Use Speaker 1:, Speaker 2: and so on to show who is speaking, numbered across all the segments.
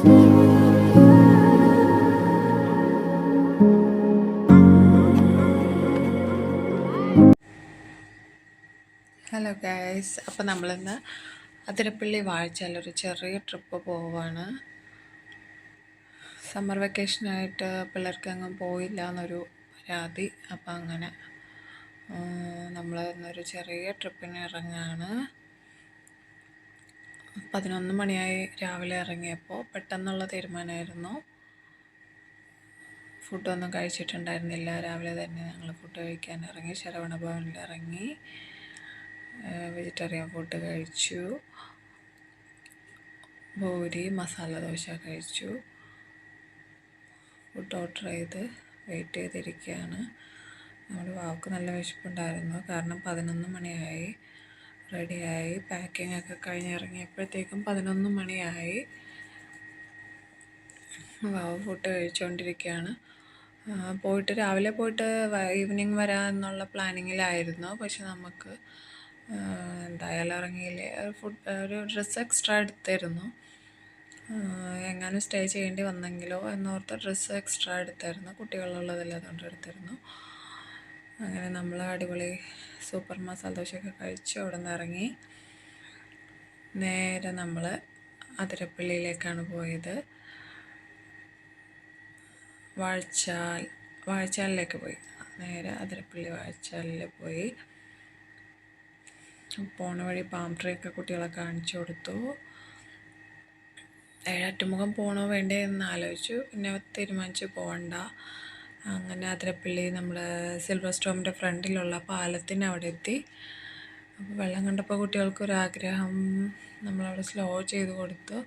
Speaker 1: Hello guys, അപ്പോൾ നമ്മളിന്ന് അതിരപ്പള്ളി വാഴച്ചാൽ ഒരു ചെറിയ ട്രിപ്പ് പോവാണ്. സമ്മർ വെക്കേഷനായിട്ട് പിള്ളേർക്കെങ്ങും പോയില്ല എന്നൊരു പരാതി. അപ്പോൾ അങ്ങനെ നമ്മൾ ഇന്നൊരു ചെറിയ ട്രിപ്പിന് ഇറങ്ങുകയാണ്. 11 മണിയായി രാവിലെ ഇറങ്ങിയപ്പോൾ. പെട്ടെന്നുള്ള തീരുമാനമായിരുന്നു. ഫുഡൊന്നും കഴിച്ചിട്ടുണ്ടായിരുന്നില്ല. രാവിലെ തന്നെ ഞങ്ങൾ ഫുഡ് കഴിക്കാൻ ഇറങ്ങി. ശരവണ ഭവനിൽ ഇറങ്ങി വെജിറ്റേറിയൻ ഫുഡ് കഴിച്ചു. പൂരി മസാല ദോശ കഴിച്ചു. ഫുഡ് ഓർഡർ ചെയ്ത് വെയിറ്റ് ചെയ്തിരിക്കുകയാണ്. നമ്മുടെ വാക്ക് നല്ല വിശപ്പുണ്ടായിരുന്നു. കാരണം 11 മണിയായി. റെഡിയായി പാക്കിംഗ് ഒക്കെ കഴിഞ്ഞിറങ്ങിയപ്പോഴത്തേക്കും 11 മണിയായി. വാവ് ഫുഡ് കഴിച്ചുകൊണ്ടിരിക്കുകയാണ്. രാവിലെ പോയിട്ട് ഈവനിങ് വരാമെന്നുള്ള പ്ലാനിങ്ങിലായിരുന്നു. പക്ഷെ നമുക്ക് എന്തായാലും ഇറങ്ങിയില്ലേ. ഒരു ഡ്രസ്സ് എക്സ്ട്രാ എടുത്തായിരുന്നു. എങ്ങാനും സ്റ്റേ ചെയ്യേണ്ടി വന്നെങ്കിലോ എന്നോർത്ത് ഡ്രസ്സ് എക്സ്ട്രാ എടുത്തായിരുന്നു. കുട്ടികളുള്ളതല്ല, അതുകൊണ്ട് എടുത്തായിരുന്നു. അങ്ങനെ നമ്മൾ അടിപൊളി സൂപ്പർ മസാല ദോശയൊക്കെ കഴിച്ച് അവിടെ നിന്ന് ഇറങ്ങി. നേരെ നമ്മൾ അതിരപ്പള്ളിയിലേക്കാണ് പോയത്. വാഴച്ചാലിലേക്ക് പോയി. നേരെ അതിരപ്പള്ളി വാഴച്ചാലിൽ പോയി. പോണ വഴി പാം ട്രീ ഒക്കെ കുട്ടികളെ കാണിച്ചു കൊടുത്തു. ഏഴാറ്റുമുഖം പോകണോ വേണ്ടേ എന്ന് ആലോചിച്ചു. പിന്നെ തീരുമാനിച്ചു പോകണ്ട. അങ്ങനെ അതിരപ്പള്ളി നമ്മുടെ സിൽവർ സ്റ്റോമിൻ്റെ ഫ്രണ്ടിലുള്ള പാലത്തിന് അവിടെ എത്തി. അപ്പോൾ വെള്ളം കണ്ടപ്പോൾ കുട്ടികൾക്കൊരാഗ്രഹം. നമ്മളവിടെ സ്ലോ ചെയ്ത് കൊടുത്തു.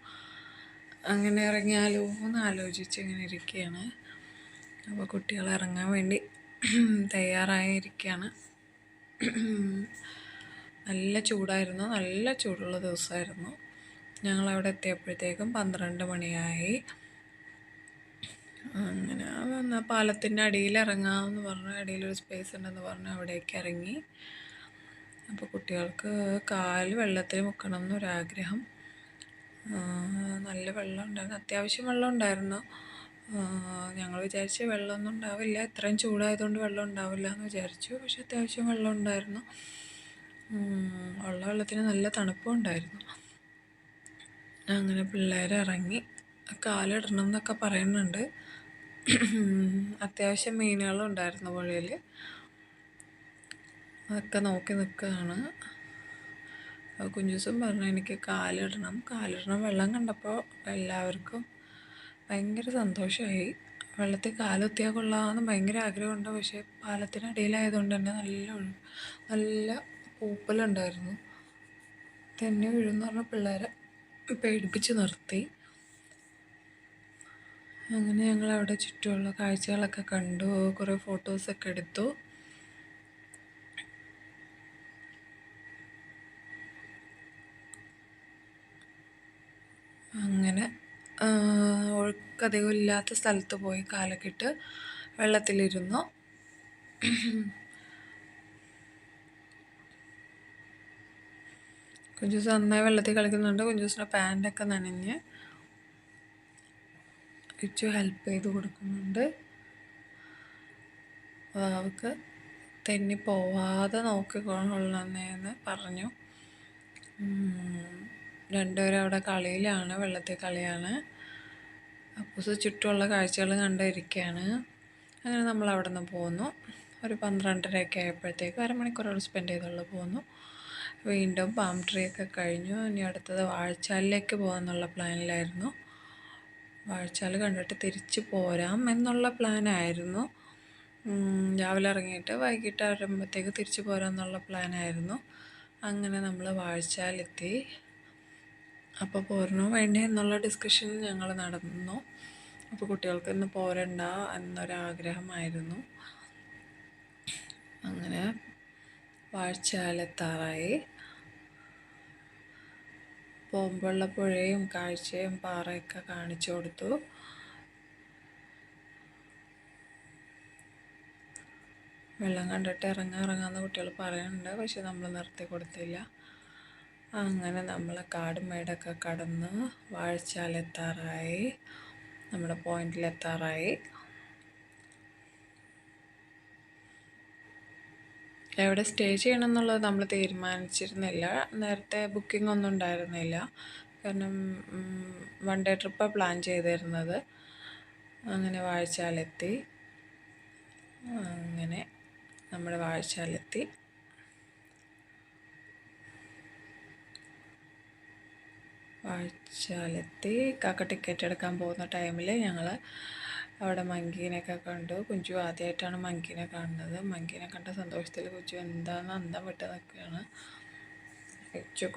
Speaker 1: അങ്ങനെ ഇറങ്ങിയാലോ എന്ന് ആലോചിച്ച് ഇങ്ങനെ ഇരിക്കുകയാണ്. അപ്പോൾ കുട്ടികൾ ഇറങ്ങാൻ വേണ്ടി തയ്യാറായിരിക്കുകയാണ്. നല്ല ചൂടായിരുന്നു. നല്ല ചൂടുള്ള ദിവസമായിരുന്നു. ഞങ്ങളവിടെ എത്തിയപ്പോഴത്തേക്കും 12 മണിയായി. അങ്ങനെ പാലത്തിൻ്റെ അടിയിൽ ഇറങ്ങാമെന്ന് പറഞ്ഞു. അടിയിലൊരു സ്പേസ് ഉണ്ടെന്ന് പറഞ്ഞു. അവിടേക്ക് ഇറങ്ങി. അപ്പോൾ കുട്ടികൾക്ക് കാല് വെള്ളത്തിൽ മുക്കണം എന്നൊരാഗ്രഹം. നല്ല വെള്ളം ഉണ്ടായിരുന്നു. അത്യാവശ്യം വെള്ളം ഉണ്ടായിരുന്നു. ഞങ്ങൾ വിചാരിച്ച് വെള്ളമൊന്നും ഉണ്ടാവില്ല, ഇത്രയും ചൂടായതുകൊണ്ട് വെള്ളം ഉണ്ടാവില്ല എന്ന് വിചാരിച്ചു. പക്ഷെ അത്യാവശ്യം വെള്ളം ഉണ്ടായിരുന്നു. വെള്ളത്തിന് നല്ല തണുപ്പും ഉണ്ടായിരുന്നു. അങ്ങനെ പിള്ളേരെ ഇറങ്ങി. കാലിടണം എന്നൊക്കെ പറയുന്നുണ്ട്. അത്യാവശ്യം മീനുകളും ഉണ്ടായിരുന്നു പുഴയിൽ. അതൊക്കെ നോക്കി നിൽക്കുകയാണ്. കുഞ്ചൂസും പറഞ്ഞു എനിക്ക് കാലിടണം. വെള്ളം കണ്ടപ്പോൾ എല്ലാവർക്കും ഭയങ്കര സന്തോഷമായി. വെള്ളത്തിൽ കാലുത്തിയാൽ കൊള്ളാമെന്ന് ഭയങ്കര ആഗ്രഹമുണ്ട്. പക്ഷേ പാലത്തിനടിയിലായതുകൊണ്ട് തന്നെ നല്ല പൂപ്പലുണ്ടായിരുന്നു. തന്നെ വീഴുമെന്ന് പറഞ്ഞ പിള്ളേരെ പേടിപ്പിച്ച് നിർത്തി. അങ്ങനെ ഞങ്ങൾ അവിടെ ചുറ്റുമുള്ള കാഴ്ചകളൊക്കെ കണ്ടു. കുറേ ഫോട്ടോസൊക്കെ എടുത്തു. അങ്ങനെ ഒഴുക്കധികം ഇല്ലാത്ത സ്ഥലത്ത് പോയി കാലൊക്കെ ഇട്ട് വെള്ളത്തിലിരുന്നു. കുഞ്ചൂസ് നന്നായി വെള്ളത്തിൽ കളിക്കുന്നുണ്ട്. കുഞ്ചൂസിൻ്റെ പാൻറ്റൊക്കെ നനഞ്ഞ്. കിച്ചു ഹെൽപ്പ് ചെയ്ത് കൊടുക്കുന്നുണ്ട്. അവൾക്ക് തെന്നി പോവാതെ നോക്കിക്കൊള്ളണമെന്ന് പറഞ്ഞു. രണ്ടുപേരും അവിടെ കളിയിലാണ്, വെള്ളത്തിൽ കളിയാണ്. അപ്പൂസ് ചുറ്റുമുള്ള കാഴ്ചകൾ കണ്ടിരിക്കുകയാണ്. അങ്ങനെ നമ്മൾ അവിടെ നിന്ന് പോന്നു. ഒരു 12:30 ആയപ്പോഴത്തേക്ക് അരമണിക്കൂറോട് സ്പെൻഡ് ചെയ്തുള്ള പോന്നു. വീണ്ടും പാം ട്രീ ഒക്കെ കഴിഞ്ഞു. ഇനി അടുത്തത് വാഴച്ചാലിലേക്ക് പോകാമെന്നുള്ള പ്ലാനിലായിരുന്നു. വാഴച്ചാൽ കണ്ടിട്ട് തിരിച്ച് പോരാം എന്നുള്ള പ്ലാനായിരുന്നു. രാവിലെ ഇറങ്ങിയിട്ട് വൈകിട്ട് ആകുമ്പോഴത്തേക്ക് തിരിച്ച് പോരാമെന്നുള്ള പ്ലാനായിരുന്നു. അങ്ങനെ നമ്മൾ വാഴച്ചാലെത്തി. അപ്പോൾ പോരണോ വേണ്ടേ എന്നുള്ള ഡിസ്കഷൻ ഞങ്ങൾ നടന്നു. അപ്പോൾ കുട്ടികൾക്ക് ഇന്ന് പോരണ്ട എന്നൊരാഗ്രഹമായിരുന്നു. അങ്ങനെ വാഴച്ചാലെത്താറായി. പോകുമ്പോഴുള്ള പുഴയും കാഴ്ചയും പാറയൊക്കെ കാണിച്ചു കൊടുത്തു. വെള്ളം കണ്ടിട്ട് ഇറങ്ങാമെന്ന് കുട്ടികൾ പറയുന്നുണ്ട്. പക്ഷെ നമ്മൾ നിർത്തി കൊടുത്തില്ല. അങ്ങനെ നമ്മൾ കാടും മേടൊക്കെ കടന്ന് വാഴച്ചാലെത്താറായി, നമ്മുടെ പോയിന്റിലെത്താറായി. എവിടെ സ്റ്റേ ചെയ്യണം എന്നുള്ളത് നമ്മൾ തീരുമാനിച്ചിരുന്നില്ല. നേരത്തെ ബുക്കിംഗ് ഒന്നും ഉണ്ടായിരുന്നില്ല. കാരണം 1 ഡേ ട്രിപ്പാണ് പ്ലാൻ ചെയ്തിരുന്നത്. അങ്ങനെ വാഴച്ചാലെത്തി. അങ്ങനെ നമ്മൾ വാഴച്ചാലെത്തി. കാക്ക ടിക്കറ്റ് എടുക്കാൻ പോകുന്ന ടൈമിൽ ഞങ്ങൾ അവിടെ മങ്കീനെയൊക്കെ കണ്ടു. കുഞ്ചു ആദ്യമായിട്ടാണ് മങ്കീനെ കാണുന്നത്. മങ്കീനെ കണ്ട സന്തോഷത്തിൽ കുഞ്ചു എന്താണെന്ന് അന്തം വിട്ട് നിൽക്കുകയാണ്.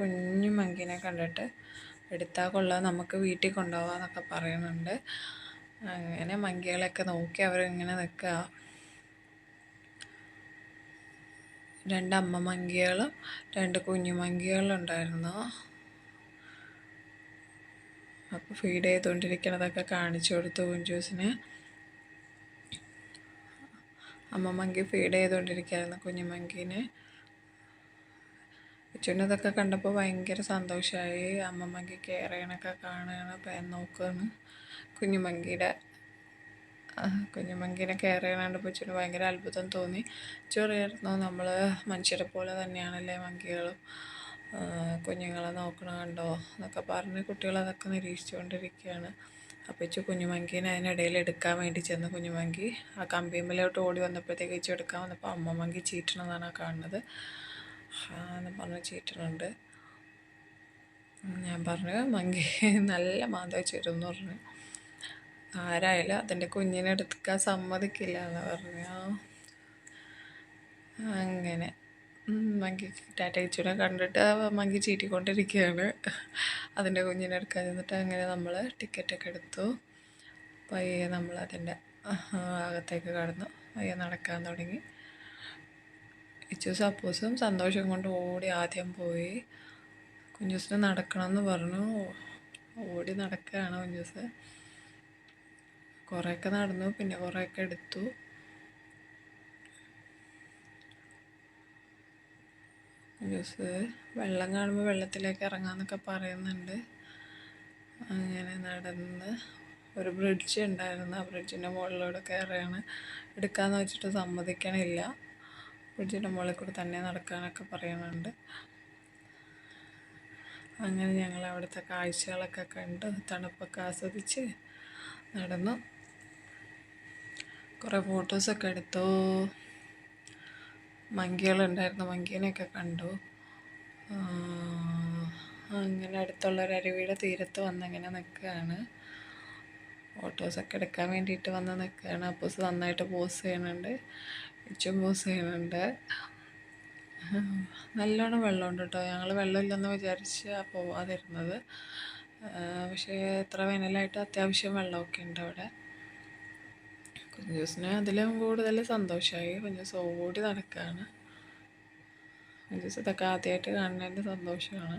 Speaker 1: കുഞ്ഞു മങ്കീനെ കണ്ടിട്ട് എടുത്താൽ കൊള്ളാം, നമുക്ക് വീട്ടിൽ കൊണ്ടുപോകാമെന്നൊക്കെ പറയുന്നുണ്ട്. അങ്ങനെ മങ്കികളെയൊക്കെ നോക്കി അവരിങ്ങനെ നിൽക്കുക. 2 അമ്മ മങ്കികളും 2 കുഞ്ഞു മങ്കികളും ഉണ്ടായിരുന്നു. അപ്പോൾ ഫീഡ് ചെയ്തുകൊണ്ടിരിക്കണതൊക്കെ കാണിച്ചു കൊടുത്തു കുഞ്ചൂസിന്. അമ്മ മങ്കി ഫീഡ് ചെയ്തുകൊണ്ടിരിക്കുകയായിരുന്നു കുഞ്ഞു മങ്കീനെ. കൊച്ചുനതൊക്കെ കണ്ടപ്പോൾ ഭയങ്കര സന്തോഷമായി. അമ്മ മങ്കി കെയർ ചെയ്യണൊക്കെ കാണുകയാണ്, നോക്കുകയാണ്. കുഞ്ഞുമങ്കീനെ കെയർ ചെയ്യണപ്പോൾ കൊച്ചിന് ഭയങ്കര അത്ഭുതം തോന്നി. ചെറിയായിരുന്നു, നമ്മൾ മനുഷ്യരെ പോലെ തന്നെയാണല്ലേ മങ്കികളും, കുഞ്ഞുങ്ങളെ നോക്കണ കണ്ടോ എന്നൊക്കെ പറഞ്ഞ് കുട്ടികളതൊക്കെ നിരീക്ഷിച്ചുകൊണ്ടിരിക്കുകയാണ്. അപ്പോൾ കുഞ്ഞുമങ്കീനെ അതിനിടയിൽ എടുക്കാൻ വേണ്ടി ചെന്ന് കുഞ്ഞുമങ്കി ആ കമ്പിയമ്മലോട്ട് ഓടി വന്നപ്പോഴത്തേക്ക് എടുക്കാൻ വന്നപ്പോൾ അമ്മ മങ്കി ചീറ്റണതാണ് കാണുന്നത്. എന്ന് പറഞ്ഞ് ചീറ്റണുണ്ട്. ഞാൻ പറഞ്ഞു മങ്കി നല്ല മാന്തം എന്ന് പറഞ്ഞു. ആരായാലും അതിൻ്റെ കുഞ്ഞിനെ എടുക്കാൻ സമ്മതിക്കില്ല എന്ന് പറഞ്ഞു. അങ്ങനെ മങ്കി ടാറ്റയിച്ചൂടെ കണ്ടിട്ട് മങ്കി ചീറ്റിക്കൊണ്ടിരിക്കുകയാണ് അതിൻ്റെ കുഞ്ഞിനെ എടുക്കാൻ ചെന്നിട്ട്. അങ്ങനെ നമ്മൾ ടിക്കറ്റൊക്കെ എടുത്തു. പയ്യെ നമ്മൾ അതിൻ്റെ അകത്തേക്ക് കടന്നു. പയ്യെ നടക്കാൻ തുടങ്ങി. ഇച്ചൂസും അപ്പൂസും സന്തോഷം കൊണ്ട് ഓടി ആദ്യം പോയി. കുഞ്ചൂസിന് നടക്കണമെന്ന് പറഞ്ഞു. ഓടി നടക്കുകയാണ് കുഞ്ചൂസ്. കുറേയൊക്കെ നടന്നു, പിന്നെ കുറേയൊക്കെ എടുത്തു. കുഞ്ചൂസ് വെള്ളം കാണുമ്പോൾ വെള്ളത്തിലേക്ക് ഇറങ്ങാമെന്നൊക്കെ പറയുന്നുണ്ട്. അങ്ങനെ നടന്ന് ഒരു ബ്രിഡ്ജ് ഉണ്ടായിരുന്നു. ആ ബ്രിഡ്ജിൻ്റെ മുകളിലൂടെ കയറുകയാണ്. എടുക്കാമെന്ന് വെച്ചിട്ട് സമ്മതിക്കണില്ല. ബ്രിഡ്ജിൻ്റെ മുകളിൽ കൂടെ തന്നെ നടക്കാനൊക്കെ പറയുന്നുണ്ട്. അങ്ങനെ ഞങ്ങൾ അവിടുത്തെ കാഴ്ചകളൊക്കെ കണ്ട് തണുപ്പൊക്കെ ആസ്വദിച്ച് നടന്നു. കുറേ ഫോട്ടോസൊക്കെ എടുത്തു. മങ്കികളുണ്ടായിരുന്നു, മങ്കീനെയൊക്കെ കണ്ടു. അങ്ങനെ അടുത്തുള്ള ഒരു അരുവിയുടെ തീരത്ത് വന്നിങ്ങനെ നിൽക്കുകയാണ്. ഫോട്ടോസൊക്കെ എടുക്കാൻ വേണ്ടിയിട്ട് വന്ന് നിൽക്കുകയാണ്. അപ്പൂസ് നന്നായിട്ട് പോസ് ചെയ്യുന്നുണ്ട്, ഇച്ചും പോസ് ചെയ്യുന്നുണ്ട്. നല്ലോണം വെള്ളമുണ്ട് കേട്ടോ. ഞങ്ങൾ വെള്ളമില്ലെന്ന് വിചാരിച്ച് പോവാതിരുന്നത്. പക്ഷേ എത്ര വേനലായിട്ട് അത്യാവശ്യം വെള്ളമൊക്കെ ഉണ്ട് അവിടെ. കുഞ്ചൂസിന് അതിലും കൂടുതൽ സന്തോഷമായി. കുഞ്ചൂസ് ഓടി നടക്കുകയാണ്. കുഞ്ചൂസ് ഇതൊക്കെ ആദ്യമായിട്ട് കാണുന്നതിൻ്റെ സന്തോഷമാണ്.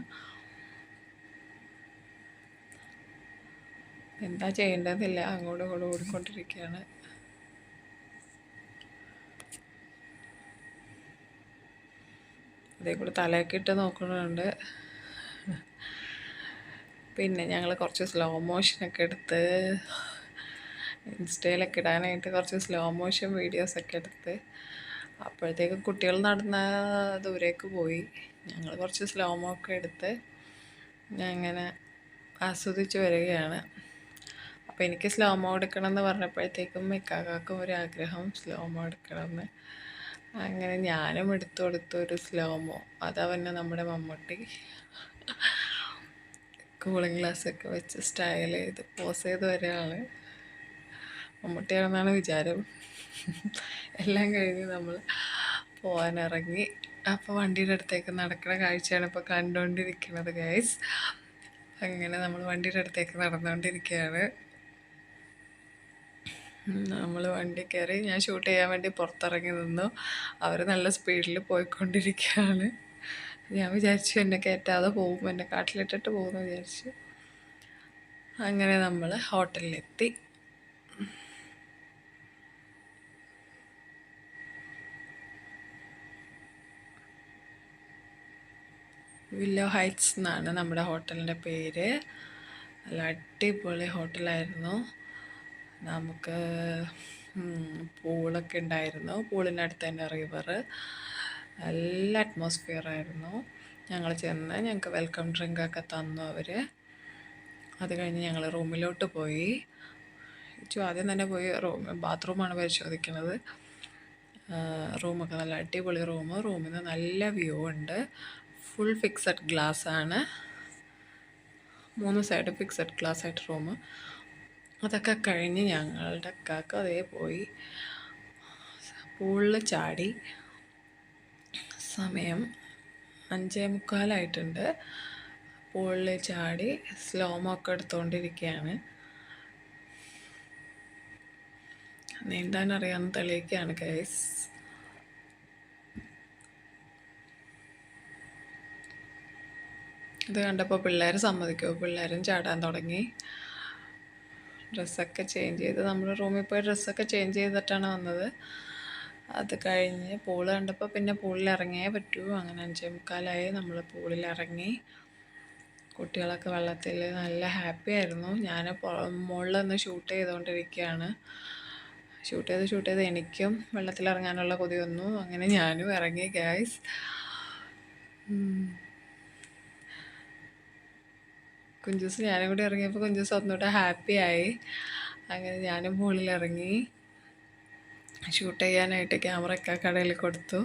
Speaker 1: എന്താ ചെയ്യേണ്ടതില്ല, അങ്ങോട്ടും ഇങ്ങോട്ടും ഓടിക്കൊണ്ടിരിക്കുകയാണ്. അതേ കൂടെ തലയൊക്കെ ഇട്ട് നോക്കുന്നുണ്ട്. പിന്നെ ഞങ്ങൾ കുറച്ച് സ്ലോ മോഷനൊക്കെ എടുത്ത് ഇൻസ്റ്റയിലൊക്കെ ഇടാനായിട്ട് കുറച്ച് സ്ലോ മോഷൻ വീഡിയോസൊക്കെ എടുത്ത്. അപ്പോഴത്തേക്കും കുട്ടികൾ നടന്ന ദൂരേക്ക് പോയി. ഞങ്ങൾ കുറച്ച് സ്ലോമോ ഒക്കെ എടുത്ത് അങ്ങനെ ആസ്വദിച്ച് വരികയാണ്. അപ്പോൾ എനിക്ക് സ്ലോമോ എടുക്കണമെന്ന് പറഞ്ഞപ്പോഴത്തേക്കും ഇക്കാക്കും ഒരു ആഗ്രഹം സ്ലോമോ എടുക്കണമെന്ന്. അങ്ങനെ ഞാനും എടുത്തു കൊടുത്തു ഒരു സ്ലോമോ. അതവന്നെ നമ്മുടെ മമ്മൂട്ടി കൂളിംഗ് ഗ്ലാസ്സൊക്കെ വെച്ച് സ്റ്റൈൽ ചെയ്ത് പോസ് ചെയ്ത് വരികയാണ്. മമ്മൂട്ടിയാണെന്നാണ് വിചാരം. എല്ലാം കഴിഞ്ഞ് നമ്മൾ പോകാനിറങ്ങി. അപ്പോൾ വണ്ടിയുടെ അടുത്തേക്ക് നടക്കുന്ന കാഴ്ചയാണ് ഇപ്പോൾ കണ്ടുകൊണ്ടിരിക്കുന്നത് ഗൈസ്. അങ്ങനെ നമ്മൾ വണ്ടിയുടെ അടുത്തേക്ക് നടന്നുകൊണ്ടിരിക്കുകയാണ്. നമ്മൾ വണ്ടി കയറി. ഞാൻ ഷൂട്ട് ചെയ്യാൻ വേണ്ടി പുറത്തിറങ്ങി നിന്നു. അവർ നല്ല സ്പീഡിൽ പോയിക്കൊണ്ടിരിക്കുകയാണ്. ഞാൻ വിചാരിച്ചു എന്നെ കയറ്റാതെ പോകും, എന്നെ കാട്ടിലിട്ടിട്ട് പോകുമെന്ന് വിചാരിച്ചു. അങ്ങനെ നമ്മൾ ഹോട്ടലിലെത്തി. വില്ലോ ഹൈറ്റ്സ് എന്നാണ് നമ്മുടെ ഹോട്ടലിൻ്റെ പേര്. നല്ല അടിപൊളി ഹോട്ടലായിരുന്നു. നമുക്ക് പൂളൊക്കെ ഉണ്ടായിരുന്നു. പൂളിൻ്റെ അടുത്ത് തന്നെ റിവർ. നല്ല അറ്റ്മോസ്ഫിയർ ആയിരുന്നു. ഞങ്ങൾ ചെന്ന് ഞങ്ങൾക്ക് വെൽക്കം ഡ്രിങ്കൊക്കെ തന്നു അവർ. അത് കഴിഞ്ഞ് ഞങ്ങൾ റൂമിലോട്ട് പോയി. ആദ്യം തന്നെ പോയി ബാത്റൂമാണ് പരിശോധിക്കുന്നത്. റൂമൊക്കെ നല്ല അടിപൊളി റൂമിൽ നിന്ന് നല്ല വ്യൂ ഉണ്ട്. ഫുൾ ഫിക്സഡ് ഗ്ലാസ് ആണ്. 3 സൈഡ് ഫിക്സഡ് ഗ്ലാസ് ആയിട്ട് റൂം. അതൊക്കെ കഴിഞ്ഞ് ഞങ്ങളുടെ കാക്ക അതേ പോയി പൂളിൽ ചാടി. സമയം 5:45 പൂളിൽ ചാടി സ്ലോമോ ഒക്കെ എടുത്തുകൊണ്ടിരിക്കുകയാണ്. നീന്താൻ അറിയാമെന്ന് തെളിയിക്കുകയാണ് ഗൈസ്. ഇത് കണ്ടപ്പോൾ പിള്ളേർ സമ്മതിക്കുമോ? പിള്ളേരും ചാടാൻ തുടങ്ങി. ഡ്രസ്സൊക്കെ ചേഞ്ച് ചെയ്ത് നമ്മൾ റൂമിൽ പോയി ഡ്രസ്സൊക്കെ ചേഞ്ച് ചെയ്തിട്ടാണ് വന്നത്. അത് കഴിഞ്ഞ് പൂള് കണ്ടപ്പോൾ പിന്നെ പൂളിൽ ഇറങ്ങിയേ പറ്റൂ. അങ്ങനെ 5:45 നമ്മൾ പൂളിൽ ഇറങ്ങി. കുട്ടികളൊക്കെ വെള്ളത്തിൽ നല്ല ഹാപ്പി ആയിരുന്നു. ഞാൻ മുകളിൽ നിന്ന് ഷൂട്ട് ചെയ്തുകൊണ്ടിരിക്കുകയാണ്. ഷൂട്ട് ചെയ്ത് എനിക്കും വെള്ളത്തിലിറങ്ങാനുള്ള കൊതി വന്നു. അങ്ങനെ ഞാനും ഇറങ്ങി ഗൈസ്. കുഞ്ചൂസ് ഞാനും കൂടി ഇറങ്ങിയപ്പോൾ കുഞ്ചൂസ് ഒന്നുകൂടെ ഹാപ്പിയായി. അങ്ങനെ ഞാനും മുകളിലിറങ്ങി. ഷൂട്ട് ചെയ്യാനായിട്ട് ക്യാമറയൊക്കെ കടയിൽ കൊടുത്തു.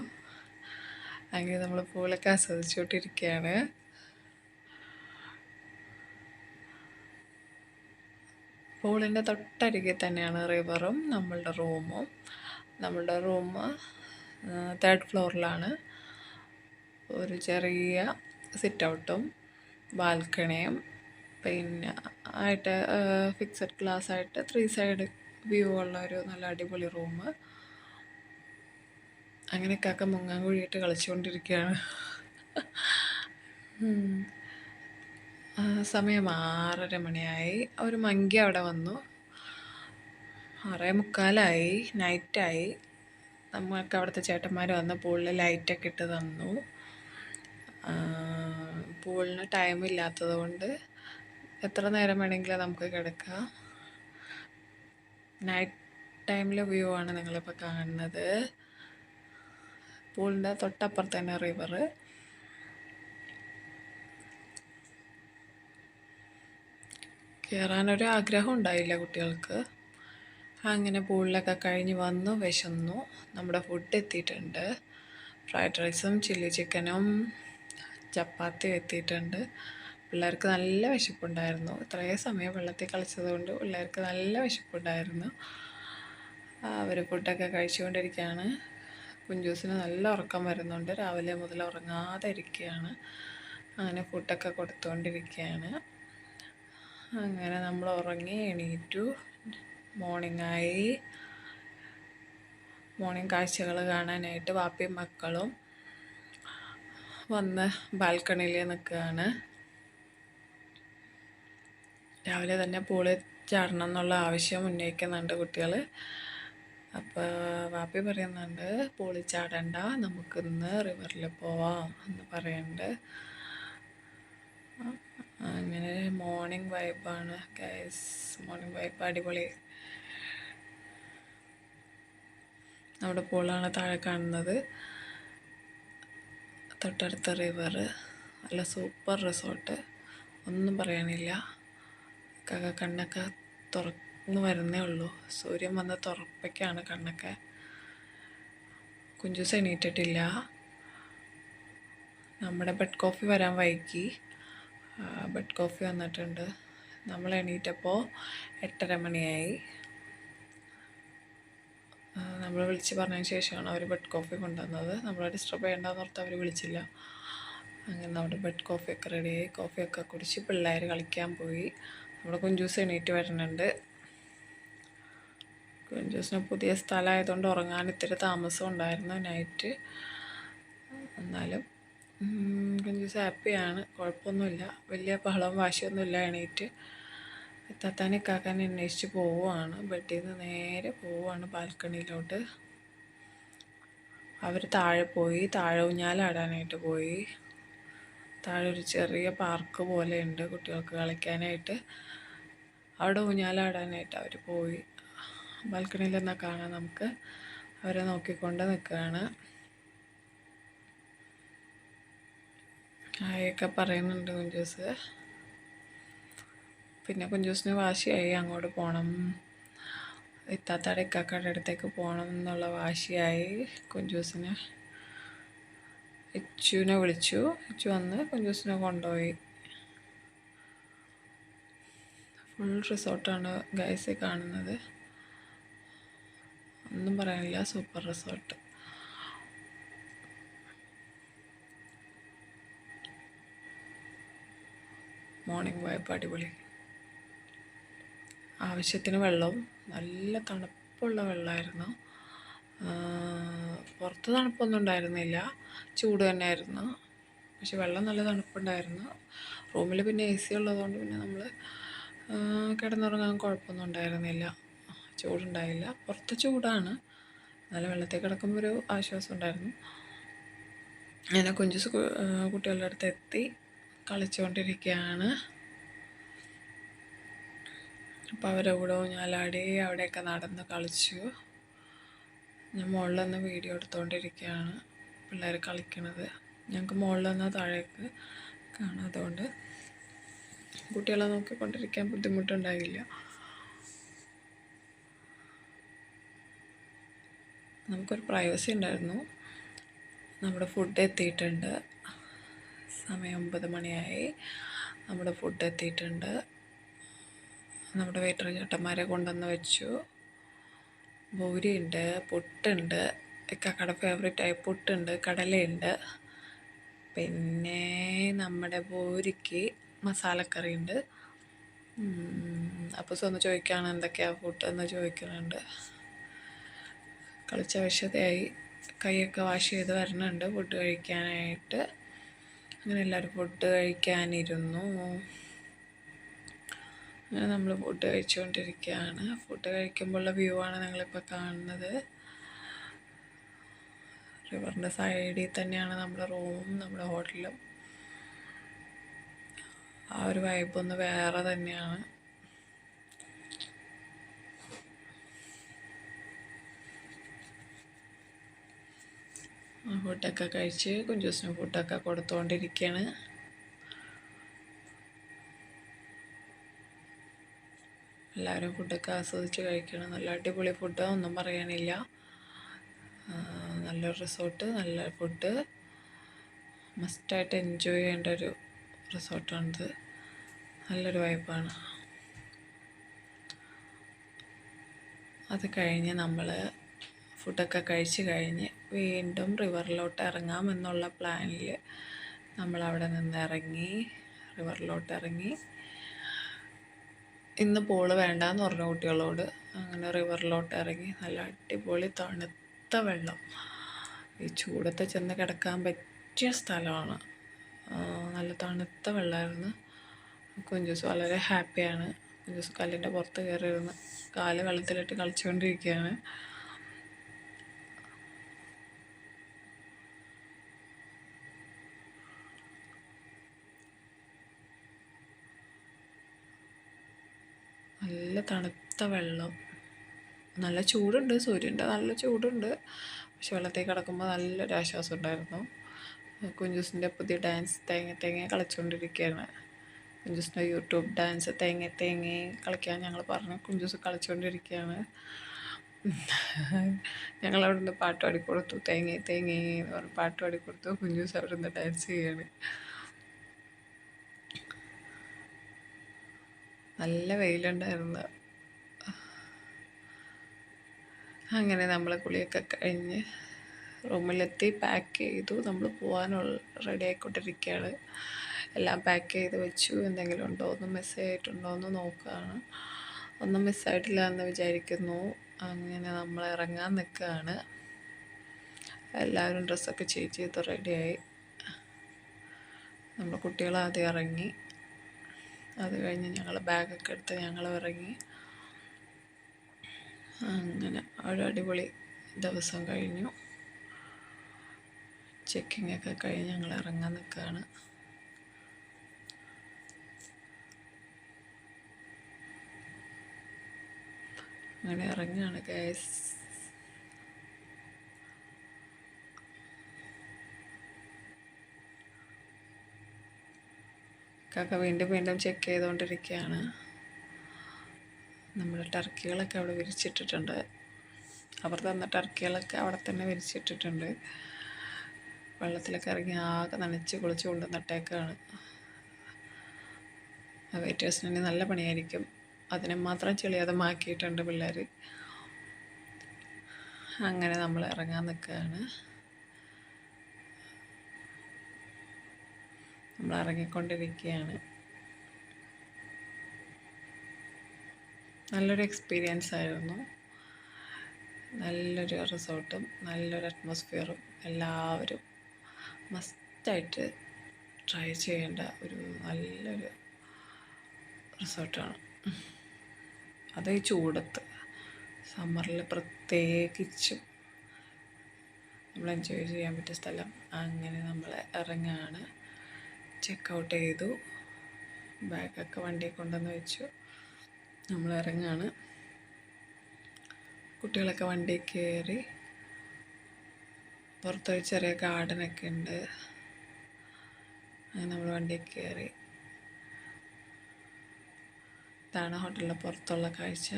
Speaker 1: അങ്ങനെ നമ്മൾ പൂളൊക്കെ ആസ്വദിച്ചുകൊണ്ടിരിക്കുകയാണ്. പൂളിൻ്റെ തൊട്ടരികിൽ തന്നെയാണ് റിവറും നമ്മളുടെ റൂമും. നമ്മളുടെ റൂം 3rd ഫ്ലോറിലാണ്. ഒരു ചെറിയ സിറ്റ് ഔട്ടും ബാൽക്കണിയും പിന്നെ ആയിട്ട് ഫിക്സഡ് ഗ്ലാസ് ആയിട്ട് 3 സൈഡ് വ്യൂ ഉള്ള ഒരു നല്ല അടിപൊളി റൂം. അങ്ങനെയൊക്കെ മുങ്ങാൻ കുഴിയിട്ട് കളിച്ചുകൊണ്ടിരിക്കുകയാണ്. സമയം 6:30 മണിയായി. ഒരു മങ്കി അവിടെ വന്നു. 6:45 നൈറ്റായി. നമ്മൾക്ക് അവിടുത്തെ ചേട്ടന്മാർ വന്ന് പൂളിൽ ലൈറ്റൊക്കെ ഇട്ട് തന്നു. പൂളിന് ടൈമില്ലാത്തത് കൊണ്ട് എത്ര നേരം വേണമെങ്കിലും നമുക്ക് കിടക്കാം. നൈറ്റ് ടൈമിലെ വ്യൂ ആണ് നിങ്ങളിപ്പോൾ കാണുന്നത്. പൂളിൻ്റെ തൊട്ടപ്പുറത്ത് തന്നെ റിവർ. കയറാനൊരു ആഗ്രഹം ഉണ്ടായില്ല കുട്ടികൾക്ക്. അങ്ങനെ പൂളിലൊക്കെ കഴിഞ്ഞ് വന്നു. വിശന്നു. നമ്മുടെ ഫുഡ് എത്തിയിട്ടുണ്ട്. ഫ്രൈഡ് റൈസും ചില്ലി ചിക്കനും ചപ്പാത്തിയും എത്തിയിട്ടുണ്ട്. പിള്ളേർക്ക് നല്ല വിശപ്പുണ്ടായിരുന്നു. ഇത്രയും സമയം വെള്ളത്തിൽ കളിച്ചത് കൊണ്ട് പിള്ളേർക്ക് നല്ല വിശപ്പുണ്ടായിരുന്നു. അവർ ഫുഡൊക്കെ കഴിച്ചുകൊണ്ടിരിക്കുകയാണ്. കുഞ്ചൂസിന് നല്ല ഉറക്കം വരുന്നുണ്ട്. രാവിലെ മുതൽ ഉറങ്ങാതെ ഇരിക്കുകയാണ്. അങ്ങനെ ഫുഡൊക്കെ കൊടുത്തുകൊണ്ടിരിക്കുകയാണ്. അങ്ങനെ നമ്മൾ ഉറങ്ങി എണീറ്റു. മോർണിംഗായി. മോർണിംഗ് കാഴ്ചകൾ കാണാനായിട്ട് വാപ്പയും മക്കളും വന്ന് ബാൽക്കണിയിൽ നിൽക്കുകയാണ്. രാവിലെ തന്നെ പൂളിൽ ചാടണം എന്നുള്ള ആവശ്യം ഉന്നയിക്കുന്നുണ്ട് കുട്ടികൾ. അപ്പോൾ വാപ്പി പറയുന്നുണ്ട് പൂളിൽ ചാടണ്ട, നമുക്കിന്ന് റിവറിൽ പോവാം എന്ന് പറയുന്നുണ്ട്. അങ്ങനെ മോർണിംഗ് വൈബാണ് ഗൈസ്. മോർണിംഗ് വൈബ് അടിപൊളി. നമ്മുടെ പൂളാണ് താഴെ കാണുന്നത്. തൊട്ടടുത്ത റിവർ. നല്ല സൂപ്പർ റിസോർട്ട്, ഒന്നും പറയാനില്ല. കണ്ണൊക്കെ തുറന്ന് വരുന്നേ ഉള്ളൂ. സൂര്യൻ വന്ന് തുറപ്പിക്കാണ് കണ്ണൊക്കെ. കുഞ്ചൂസ് എണീറ്റിട്ടില്ല. നമ്മുടെ ബെഡ് കോഫി വരാൻ വൈകി. ബെഡ് കോഫി വന്നിട്ടുണ്ട്. നമ്മൾ എണീറ്റപ്പോൾ 8:30 മണിയായി. നമ്മൾ വിളിച്ച് പറഞ്ഞതിന് ശേഷമാണ് അവർ ബെഡ് കോഫി കൊണ്ടുവന്നത്. നമ്മളെ ഡിസ്റ്റർബ് ചെയ്യേണ്ടെന്ന് ഓർത്ത് അവർ വിളിച്ചില്ല. അങ്ങനെ നമ്മുടെ ബെഡ് കോഫിയൊക്കെ റെഡിയായി. കോഫിയൊക്കെ കുടിച്ച് പിള്ളേർ കളിക്കാൻ പോയി. നമ്മുടെ കുഞ്ചൂസ് എണീറ്റ് വരുന്നുണ്ട്. കുഞ്ചൂസിന് പുതിയ സ്ഥലമായതുകൊണ്ട് ഉറങ്ങാൻ ഇത്തിരി താമസം ഉണ്ടായിരുന്നു നൈറ്റ്. എന്നാലും കുഞ്ചൂസ് ഹാപ്പിയാണ്, കുഴപ്പമൊന്നുമില്ല. വലിയ ബഹളവും വാശിയൊന്നുമില്ല. എണീറ്റ് തത്താനെ കാക്കാൻ അന്വേഷിച്ച് പോവുകയാണ്. ബെഡിൽ നിന്ന് നേരെ പോവുകയാണ് ബാൽക്കണിയിലോട്ട്. അവർ താഴെ പോയി. താഴെ ഊഞ്ഞാലാടാനായിട്ട് പോയി. താഴെ ഒരു ചെറിയ പാർക്ക് പോലെയുണ്ട് കുട്ടികൾക്ക് കളിക്കാനായിട്ട്. അവിടെ ഊഞ്ഞാലാടാനായിട്ട് അവർ പോയി. ബാൽക്കണിയിൽ നിന്നാൽ കാണാം നമുക്ക്. അവരെ നോക്കിക്കൊണ്ട് നിൽക്കുകയാണ്. ഹായൊക്കെ പറയുന്നുണ്ട് കുഞ്ചൂസ്. പിന്നെ കുഞ്ചൂസിന് വാശിയായി അങ്ങോട്ട് പോകണം, ഇത്താത്തയുടെ ഇക്കാക്കയുടെ അടുത്തേക്ക് പോകണം എന്നുള്ള വാശിയായി കുഞ്ചൂസിന്. ഇച്ചുവിനെ വിളിച്ചു. ഇച്ചു വന്ന് കുഞ്ചൂസിനെ കൊണ്ടുപോയി. ഫുൾ റിസോർട്ടാണ് ഗൈസ് കാണുന്നത്. ഒന്നും പറയാനില്ല, സൂപ്പർ റിസോർട്ട്. മോർണിംഗ് വൈബ് അടിപൊളി. ആവശ്യത്തിന് വെള്ളവും, നല്ല തണുപ്പുള്ള വെള്ളമായിരുന്നു. പുറത്ത് തണുപ്പൊന്നും ഉണ്ടായിരുന്നില്ല, ചൂട് തന്നെയായിരുന്നു. പക്ഷെ വെള്ളം നല്ല തണുപ്പുണ്ടായിരുന്നു. റൂമിൽ പിന്നെ AC ഉള്ളതുകൊണ്ട് പിന്നെ നമ്മൾ കിടന്നുറങ്ങാൻ കുഴപ്പമൊന്നും ഉണ്ടായിരുന്നില്ല, ചൂടുണ്ടായില്ല. പുറത്ത് ചൂടാണ്, നല്ല വെള്ളത്തിൽ കിടക്കുമ്പോൾ ഒരു ആശ്വാസം ഉണ്ടായിരുന്നു. അങ്ങനെ കുഞ്ചൂസ് കുട്ടികളുടെ അടുത്ത് എത്തി കളിച്ചുകൊണ്ടിരിക്കുകയാണ്. അപ്പോൾ അവരെ കൂടെ ഊഞ്ഞാലാടി അവിടെയൊക്കെ നടന്ന് കളിച്ചു. ഞാൻ മുകളിൽ നിന്ന് വീഡിയോ എടുത്തുകൊണ്ടിരിക്കുകയാണ് പിള്ളേർ കളിക്കണത്. ഞങ്ങൾക്ക് മുകളിൽ നിന്ന് താഴേക്ക് കാണാം, അതുകൊണ്ട് കുട്ടികളെ നോക്കിക്കൊണ്ടിരിക്കാൻ ബുദ്ധിമുട്ടുണ്ടായില്ല. നമുക്കൊരു പ്രൈവസി ഉണ്ടായിരുന്നു. നമ്മുടെ ഫുഡ് എത്തിയിട്ടുണ്ട്. സമയം 9 മണിയായി. നമ്മുടെ ഫുഡ് എത്തിയിട്ടുണ്ട്. നമ്മുടെ വെയിറ്റർ ചേട്ടന്മാരെ കൊണ്ടുവന്ന് വെച്ചു. പൂരിയുണ്ട്, പുട്ടുണ്ട്, ഇക്കാക്കയുടെ ഫേവറേറ്റായ പുട്ടുണ്ട്, കടലയുണ്ട്. പിന്നെ നമ്മുടെ പൂരിക്ക് മസാലക്കറി ഉണ്ട്. അപ്പോൾ ഒന്ന് ചോദിക്കുകയാണ് എന്തൊക്കെയാണ് ഫുഡ് എന്ന് ചോദിക്കുന്നുണ്ട്. കളിച്ച വശതയായി കൈയൊക്കെ വാഷ് ചെയ്ത് വരണുണ്ട് ഫുഡ് കഴിക്കാനായിട്ട്. അങ്ങനെ എല്ലാവരും ഫുഡ് കഴിക്കാനിരുന്നു. അങ്ങനെ നമ്മൾ ഫുഡ് കഴിച്ചുകൊണ്ടിരിക്കുകയാണ്. ഫുഡ് കഴിക്കുമ്പോഴുള്ള വ്യൂ ആണ് നിങ്ങളിപ്പോൾ കാണുന്നത്. റിവറിൻ്റെ സൈഡിൽ തന്നെയാണ് നമ്മുടെ റൂമും നമ്മുടെ ഹോട്ടലും. ആ ഒരു വൈബ് ഒന്ന് വേറെ തന്നെയാണ്. ഫുഡൊക്കെ കഴിച്ച് കുഞ്ചൂസിന് ഫുഡൊക്കെ കൊടുത്തുകൊണ്ടിരിക്കുകയാണ്. എല്ലാവരും ഫുഡൊക്കെ ആസ്വദിച്ച് കഴിക്കണം. നല്ല അടിപൊളി ഫുഡ്, ഒന്നും പറയാനില്ല. നല്ലൊരു റിസോർട്ട്, നല്ല ഫുഡ്, മസ്റ്റായിട്ട് എൻജോയ് ചെയ്യേണ്ട ഒരു റിസോർട്ടാണിത്. നല്ലൊരു വൈബാണ്. അത് കഴിഞ്ഞ് നമ്മൾ ഫുഡൊക്കെ കഴിച്ച് കഴിഞ്ഞ് വീണ്ടും റിവറിലോട്ട് ഇറങ്ങാമെന്നുള്ള പ്ലാനിൽ നമ്മളവിടെ നിന്ന് ഇറങ്ങി, റിവറിലോട്ട് ഇറങ്ങി. ഇന്ന് പൂള് വേണ്ടാന്ന് പറഞ്ഞു കുട്ടികളോട്. അങ്ങനെ റിവറിലോട്ട് ഇറങ്ങി. നല്ല അടിപൊളി തണുത്ത വെള്ളം, ഈ ചൂടത്ത് ചെന്ന് കിടക്കാൻ പറ്റിയ സ്ഥലമാണ്. നല്ല തണുത്ത വെള്ളമായിരുന്നു. കുഞ്ചൂസ് വളരെ ഹാപ്പിയാണ്. കുഞ്ചൂസ് കല്ലിൻ്റെ പുറത്ത് കയറിയിരുന്ന് കാല് വെള്ളത്തിലിട്ട് കളിച്ചുകൊണ്ടിരിക്കുകയാണ്. നല്ല തണുത്ത വെള്ളം, നല്ല ചൂടുണ്ട്, സൂര്യൻ്റെ നല്ല ചൂടുണ്ട്. പക്ഷെ വെള്ളത്തിൽ കിടക്കുമ്പോൾ നല്ലൊരു ആശ്വാസം ഉണ്ടായിരുന്നു. കുഞ്ചൂസിൻ്റെ പുതിയ ഡാൻസ് തേങ്ങ തേങ്ങ കളിച്ചുകൊണ്ടിരിക്കുകയാണ്. കുഞ്ചൂസിൻ്റെ യൂട്യൂബ് ഡാൻസ് തേങ്ങ തേങ്ങ കളിക്കാൻ ഞങ്ങൾ പറഞ്ഞു. കുഞ്ചൂസ് കളിച്ചുകൊണ്ടിരിക്കുകയാണ്. ഞങ്ങളവിടെ നിന്ന് പാട്ട് പാടിക്കൊടുത്തു. തേങ്ങ തേങ്ങ എന്ന് പറഞ്ഞ് പാട്ട് പാടിക്കൊടുത്തു. കുഞ്ചൂസ് അവിടെ നിന്ന് ഡാൻസ് ചെയ്യാണ്. നല്ല വെയിലുണ്ടായിരുന്നു. അങ്ങനെ നമ്മൾ കുളിയൊക്കെ കഴിഞ്ഞ് റൂമിലെത്തി പാക്ക് ചെയ്തു. നമ്മൾ പോകാനുള്ള റെഡി ആയിക്കൊണ്ടിരിക്കുകയാണ്. എല്ലാം പാക്ക് ചെയ്ത് വെച്ചു. എന്തെങ്കിലും ഉണ്ടോ, ഒന്നും മിസ്സായിട്ടുണ്ടോ എന്ന് നോക്കുകയാണ്. ഒന്നും മിസ്സായിട്ടില്ല എന്ന് വിചാരിക്കുന്നു. അങ്ങനെ നമ്മൾ ഇറങ്ങാൻ നിൽക്കുകയാണ്. എല്ലാവരും ഡ്രസ്സൊക്കെ ചേഞ്ച് ചെയ്ത് റെഡിയായി. നമ്മൾ കുട്ടികൾ ആദ്യം ഇറങ്ങി. അത് കഴിഞ്ഞ് ഞങ്ങൾ ബാഗൊക്കെ എടുത്ത് ഞങ്ങൾ ഇറങ്ങി. അങ്ങനെ ഒരു അടിപൊളി ദിവസം കഴിഞ്ഞു. ചെക്കിങ്ങൊക്കെ കഴിഞ്ഞ് ഞങ്ങൾ ഇറങ്ങാൻ നിൽക്കുകയാണ്. അങ്ങനെ ഇറങ്ങുകയാണ് ഗൈസ്. കാക്ക വീണ്ടും വീണ്ടും ചെക്ക് ചെയ്തുകൊണ്ടിരിക്കുകയാണ്. നമ്മുടെ ടർക്കികളൊക്കെ അവിടെ വിരിച്ചിട്ടിട്ടുണ്ട്. അവർ തന്ന ടർക്കികളൊക്കെ അവിടെ തന്നെ വിരിച്ചിട്ടിട്ടുണ്ട്. വെള്ളത്തിലൊക്കെ ഇറങ്ങി ആകെ നനച്ച് കുളിച്ച് കൊണ്ട് നട്ടേക്കാണ്. വെയിറ്റേഴ്സിന് നല്ല പണിയായിരിക്കും. അതിനെ മാത്രം ചെളിയാതമാക്കിയിട്ടുണ്ട് പിള്ളേർ. അങ്ങനെ നമ്മൾ ഇറങ്ങാൻ നിൽക്കുകയാണ്. നമ്മൾ ഇറങ്ങിക്കൊണ്ടിരിക്കുകയാണ്. നല്ലൊരു എക്സ്പീരിയൻസ് ആയിരുന്നു. നല്ലൊരു റിസോർട്ടും നല്ലൊരു അറ്റ്മോസ്ഫിയറും എല്ലാവരും മസ്റ്റായിട്ട് ട്രൈ ചെയ്യേണ്ട ഒരു നല്ലൊരു റിസോർട്ടാണ്. അത് ഈ ചൂടത്ത്, സമ്മറിൽ പ്രത്യേകിച്ചും നമ്മൾ എൻജോയ് ചെയ്യാൻ പറ്റിയ സ്ഥലം. അങ്ങനെ നമ്മൾ ഇറങ്ങുകയാണ്. ചെക്കൗട്ട് ചെയ്തു, ബാഗൊക്കെ വണ്ടിയിൽ കൊണ്ടുവന്ന് വെച്ചു. നമ്മൾ ഇറങ്ങുകയാണ്. കുട്ടികളൊക്കെ വണ്ടിയിൽ കയറി. പുറത്തൊരു ചെറിയ ഗാർഡനൊക്കെ ഉണ്ട്. അങ്ങനെ നമ്മൾ വണ്ടിയിൽ കയറി. ഇതാണ് ഹോട്ടലിൻ്റെ പുറത്തുള്ള കാഴ്ച.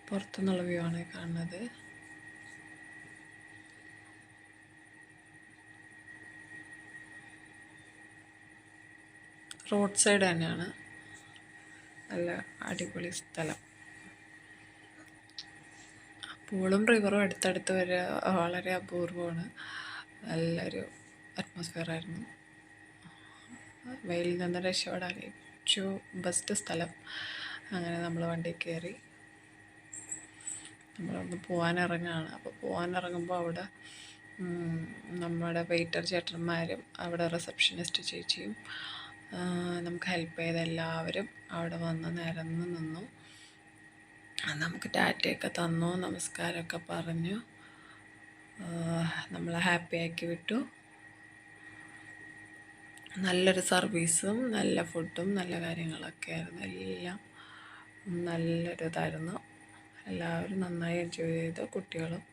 Speaker 1: പുറത്തുനിന്നുള്ള വ്യൂ ആണ് കാണുന്നത്. റോഡ് സൈഡ് തന്നെയാണ്. നല്ല അടിപൊളി സ്ഥലം. പൂളും റിവറും അടുത്തടുത്ത് വരെ വളരെ അപൂർവമാണ്. നല്ലൊരു അറ്റ്മോസ്ഫിയറായിരുന്നു. വെയിലിൽ നിന്ന് രക്ഷപ്പെടാൻ ഏറ്റവും ബെസ്റ്റ് സ്ഥലം. അങ്ങനെ നമ്മൾ വണ്ടിയിൽ കയറി നമ്മളൊന്ന് പോകാനിറങ്ങുകയാണ്. അപ്പോൾ പോകാനിറങ്ങുമ്പോൾ അവിടെ നമ്മുടെ വെയിറ്റർ ചേട്ടന്മാരും അവിടെ റിസപ്ഷനിസ്റ്റ് ചേച്ചിയും നമുക്ക് ഹെൽപ്പ് ചെയ്ത എല്ലാവരും അവിടെ വന്ന് നിരന്ന് നിന്നു. നമുക്ക് ടാറ്റയൊക്കെ തന്നു, നമസ്കാരമൊക്കെ പറഞ്ഞു, നമ്മളെ ഹാപ്പിയാക്കി വിട്ടു. നല്ലൊരു സർവീസും നല്ല ഫുഡും നല്ല കാര്യങ്ങളൊക്കെ ആയിരുന്നു. എല്ലാം നല്ലൊരു ഇതായിരുന്നു. എല്ലാവരും നന്നായി എൻജോയ് ചെയ്തു. കുട്ടികളും